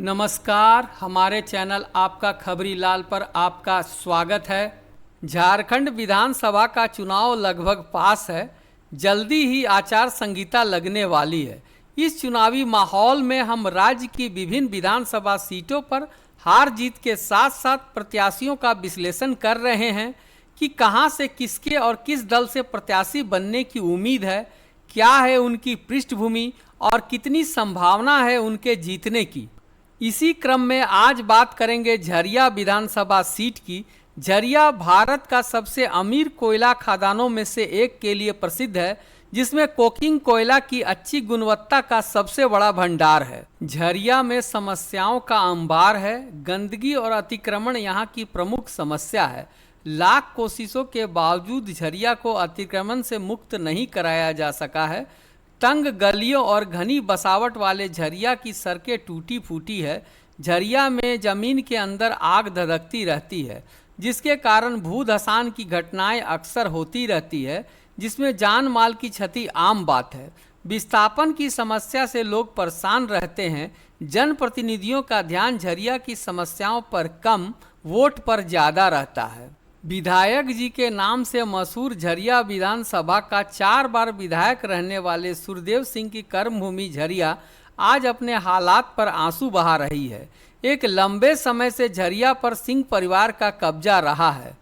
नमस्कार, हमारे चैनल आपका खबरी लाल पर आपका स्वागत है। झारखंड विधानसभा का चुनाव लगभग पास है। जल्दी ही आचार संहिता लगने वाली है। इस चुनावी माहौल में हम राज्य की विभिन्न विधानसभा सीटों पर हार जीत के साथ साथ प्रत्याशियों का विश्लेषण कर रहे हैं कि कहां से किसके और किस दल से प्रत्याशी बनने की उम्मीद है, क्या है उनकी पृष्ठभूमि और कितनी संभावना है उनके जीतने की। इसी क्रम में आज बात करेंगे झरिया विधानसभा सीट की। झरिया भारत का सबसे अमीर कोयला खदानों में से एक के लिए प्रसिद्ध है, जिसमें कोकिंग कोयला की अच्छी गुणवत्ता का सबसे बड़ा भंडार है। झरिया में समस्याओं का अंबार है। गंदगी और अतिक्रमण यहाँ की प्रमुख समस्या है। लाख कोशिशों के बावजूद झरिया को अतिक्रमण से मुक्त नहीं कराया जा सका है। तंग गलियों और घनी बसावट वाले झरिया की सड़कें टूटी फूटी है। झरिया में जमीन के अंदर आग धधकती रहती है, जिसके कारण भूधसान की घटनाएं अक्सर होती रहती है, जिसमें जान माल की क्षति आम बात है। विस्थापन की समस्या से लोग परेशान रहते हैं। जनप्रतिनिधियों का ध्यान झरिया की समस्याओं पर कम, वोट पर ज़्यादा रहता है। विधायक जी के नाम से मशहूर झरिया विधानसभा का 4 बार विधायक रहने वाले सुरदेव सिंह की कर्मभूमि झरिया आज अपने हालात पर आंसू बहा रही है। एक लंबे समय से झरिया पर सिंह परिवार का कब्जा रहा है।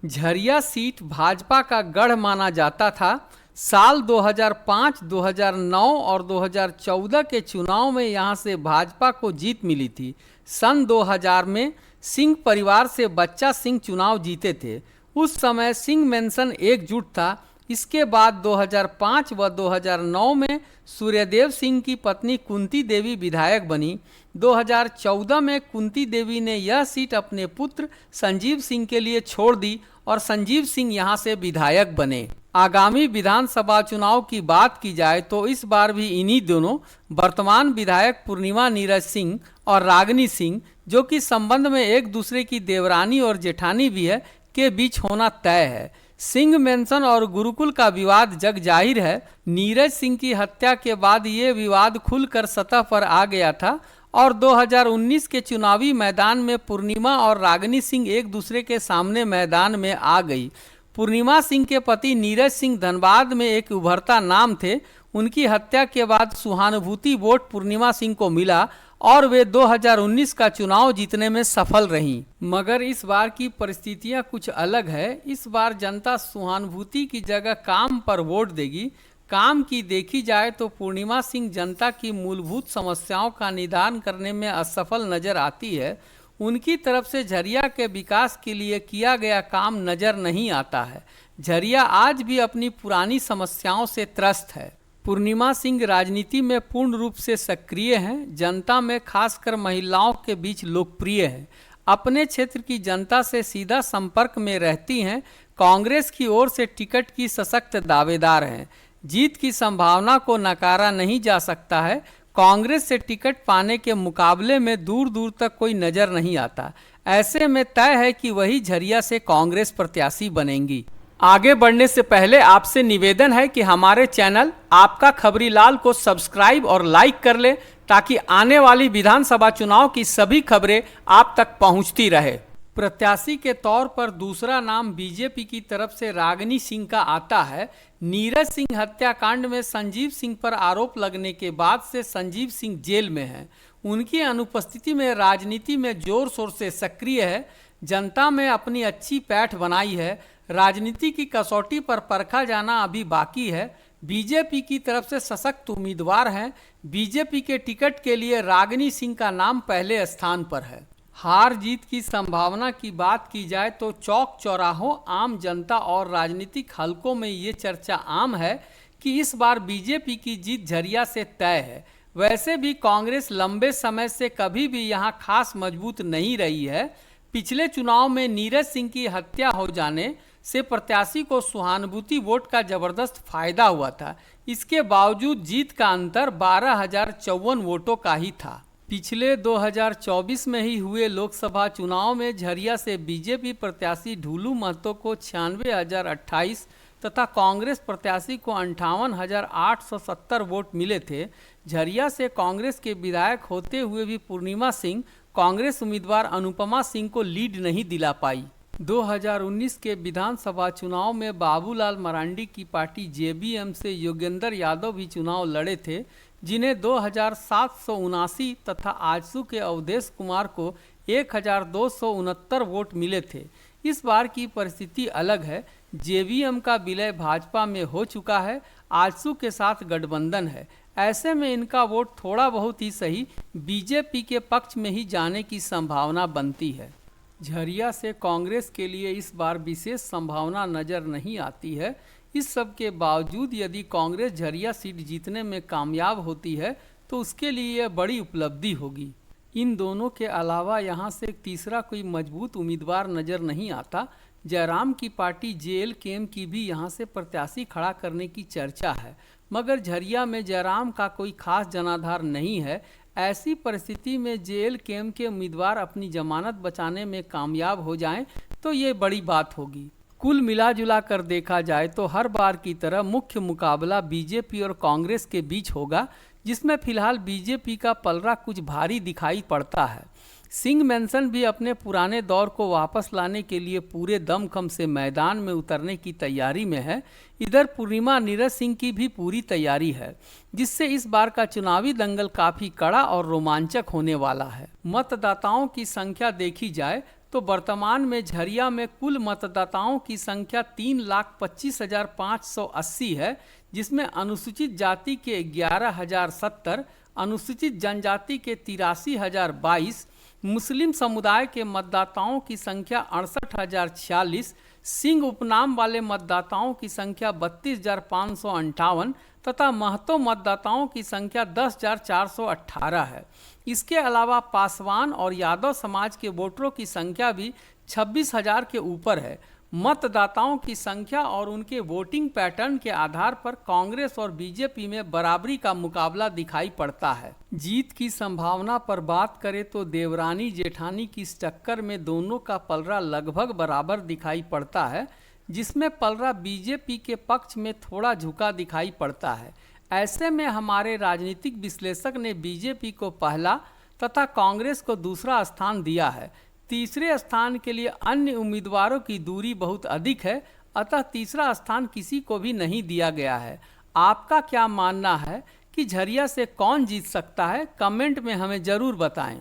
झरिया सीट भाजपा का गढ़ माना जाता था। साल 2005, 2009 और 2014 के चुनाव में यहां से भाजपा को जीत मिली थी। सन 2000 में सिंह परिवार से बच्चा सिंह चुनाव जीते थे। उस समय सिंह मेंशन एकजुट था। इसके बाद 2005 व 2009 में सूर्यदेव सिंह की पत्नी कुंती देवी विधायक बनी। 2014 में कुंती देवी ने यह सीट अपने पुत्र संजीव सिंह के लिए छोड़ दी और संजीव सिंह यहां से विधायक बने। आगामी विधानसभा चुनाव की बात की जाए तो इस बार भी इन्हीं दोनों वर्तमान विधायक पूर्णिमा नीरज सिंह और रागिनी सिंह, जो कि संबंध में एक दूसरे की देवरानी और जेठानी भी है, के बीच होना तय है। सिंह मेंशन और गुरुकुल का विवाद जग जाहिर है। नीरज सिंह की हत्या के बाद ये विवाद खुलकर सतह पर आ गया था और 2019 के चुनावी मैदान में पूर्णिमा और रागिनी सिंह एक दूसरे के सामने मैदान में आ गई। पूर्णिमा सिंह के पति नीरज सिंह धनबाद में एक उभरता नाम थे। उनकी हत्या के बाद सहानुभूति वोट पूर्णिमा सिंह को मिला और वे 2019 का चुनाव जीतने में सफल रहीं। मगर इस बार की परिस्थितियां कुछ अलग है। इस बार जनता सहानुभूति की जगह काम पर वोट देगी। काम की देखी जाए तो पूर्णिमा सिंह जनता की मूलभूत समस्याओं का निदान करने में असफल नजर आती है। उनकी तरफ से झरिया के विकास के लिए किया गया काम नजर नहीं आता है। झरिया आज भी अपनी पुरानी समस्याओं से त्रस्त है। पूर्णिमा सिंह राजनीति में पूर्ण रूप से सक्रिय हैं। जनता में खासकर महिलाओं के बीच लोकप्रिय हैं। अपने क्षेत्र की जनता से सीधा संपर्क में रहती हैं। कांग्रेस की ओर से टिकट की सशक्त दावेदार हैं। जीत की संभावना को नकारा नहीं जा सकता है। कांग्रेस से टिकट पाने के मुकाबले में दूर दूर तक कोई नजर नहीं आता। ऐसे में तय है कि वही झरिया से कांग्रेस प्रत्याशी बनेंगी। आगे बढ़ने से पहले आपसे निवेदन है कि हमारे चैनल आपका खबरी लाल को सब्सक्राइब और लाइक कर ले, ताकि आने वाली विधानसभा चुनाव की सभी खबरें आप तक पहुंचती रहे। प्रत्याशी के तौर पर दूसरा नाम बीजेपी की तरफ से रागिनी सिंह का आता है। नीरज सिंह हत्याकांड में संजीव सिंह पर आरोप लगने के बाद से संजीव सिंह जेल में हैं। उनकी अनुपस्थिति में राजनीति में जोर शोर से सक्रिय है। जनता में अपनी अच्छी पैठ बनाई है। राजनीति की कसौटी पर परखा जाना अभी बाकी है। बीजेपी की तरफ से सशक्त उम्मीदवार हैं। बीजेपी के टिकट के लिए रागिनी सिंह का नाम पहले स्थान पर है। हार जीत की संभावना की बात की जाए तो चौक चौराहों, आम जनता और राजनीतिक हलकों में ये चर्चा आम है कि इस बार बीजेपी की जीत झरिया से तय है। वैसे भी कांग्रेस लंबे समय से कभी भी यहाँ खास मजबूत नहीं रही है। पिछले चुनाव में नीरज सिंह की हत्या हो जाने से प्रत्याशी को सहानुभूति वोट का जबरदस्त फायदा हुआ था। इसके बावजूद जीत का अंतर 12,054 वोटों का ही था। पिछले 2024 में ही हुए लोकसभा चुनाव में झरिया से बीजेपी प्रत्याशी ढूलू महतो को 96,028 तथा कांग्रेस प्रत्याशी को 58,870 वोट मिले थे। झरिया से कांग्रेस के विधायक होते हुए भी पूर्णिमा सिंह कांग्रेस उम्मीदवार अनुपमा सिंह को लीड नहीं दिला पाई। 2019 के विधानसभा चुनाव में बाबूलाल मरांडी की पार्टी जेबीएम से योगेंद्र यादव भी चुनाव लड़े थे, जिन्हें 2,779 तथा आजसू के अवधेश कुमार को 1,269 वोट मिले थे। इस बार की परिस्थिति अलग है। जेबीएम का विलय भाजपा में हो चुका है, आजसू के साथ गठबंधन है। ऐसे में इनका वोट थोड़ा बहुत ही सही बीजेपी के पक्ष में ही जाने की संभावना बनती है। झरिया से कांग्रेस के लिए इस बार विशेष संभावना नजर नहीं आती है। इस सब के बावजूद यदि कांग्रेस झरिया सीट जीतने में कामयाब होती है तो उसके लिए यह बड़ी उपलब्धि होगी। इन दोनों के अलावा यहाँ से एक तीसरा कोई मजबूत उम्मीदवार नजर नहीं आता। जयराम की पार्टी जेएलकेएम की भी यहाँ से प्रत्याशी खड़ा करने की चर्चा है, मगर झरिया में जयराम का कोई खास जनाधार नहीं है। ऐसी परिस्थिति में जेएलकेएम के उम्मीदवार अपनी जमानत बचाने में कामयाब हो जाएं तो ये बड़ी बात होगी। कुल मिला जुला कर देखा जाए तो हर बार की तरह मुख्य मुकाबला बीजेपी और कांग्रेस के बीच होगा, जिसमें फिलहाल बीजेपी का पलड़ा कुछ भारी दिखाई पड़ता है। सिंह मेंशन भी अपने पुराने दौर को वापस लाने के लिए पूरे दमखम से मैदान में उतरने की तैयारी में है। इधर पूर्णिमा नीरज सिंह की भी पूरी तैयारी है, जिससे इस बार का चुनावी दंगल काफी कड़ा और रोमांचक होने वाला है। मतदाताओं की संख्या देखी जाए तो वर्तमान में झरिया में कुल मतदाताओं की संख्या 3,25,580 है, जिसमें अनुसूचित जाति के 11,070, अनुसूचित जनजाति के 83,022, मुस्लिम समुदाय के मतदाताओं की संख्या 68,046, सिंह उपनाम वाले मतदाताओं की संख्या 32,558 तथा महतो मतदाताओं की संख्या 10,418 है। इसके अलावा पासवान और यादव समाज के वोटरों की संख्या भी 26,000 के ऊपर है। मतदाताओं की संख्या और उनके वोटिंग पैटर्न के आधार पर कांग्रेस और बीजेपी में बराबरी का मुकाबला दिखाई पड़ता है। जीत की संभावना पर बात करें तो देवरानी जेठानी की इस टक्कर में दोनों का पलड़ा लगभग बराबर दिखाई पड़ता है, जिसमें पलड़ा बीजेपी के पक्ष में थोड़ा झुका दिखाई पड़ता है। ऐसे में हमारे राजनीतिक विश्लेषक ने बीजेपी को पहला तथा कांग्रेस को दूसरा स्थान दिया है। तीसरे स्थान के लिए अन्य उम्मीदवारों की दूरी बहुत अधिक है, अतः तीसरा स्थान किसी को भी नहीं दिया गया है। आपका क्या मानना है कि झरिया से कौन जीत सकता है? कमेंट में हमें ज़रूर बताएं।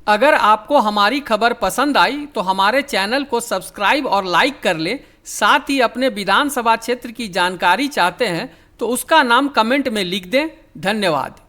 अगर आपको हमारी खबर पसंद आई तो हमारे चैनल को सब्सक्राइब और लाइक कर ले। साथ ही अपने विधानसभा क्षेत्र की जानकारी चाहते हैं तो उसका नाम कमेंट में लिख दें। धन्यवाद।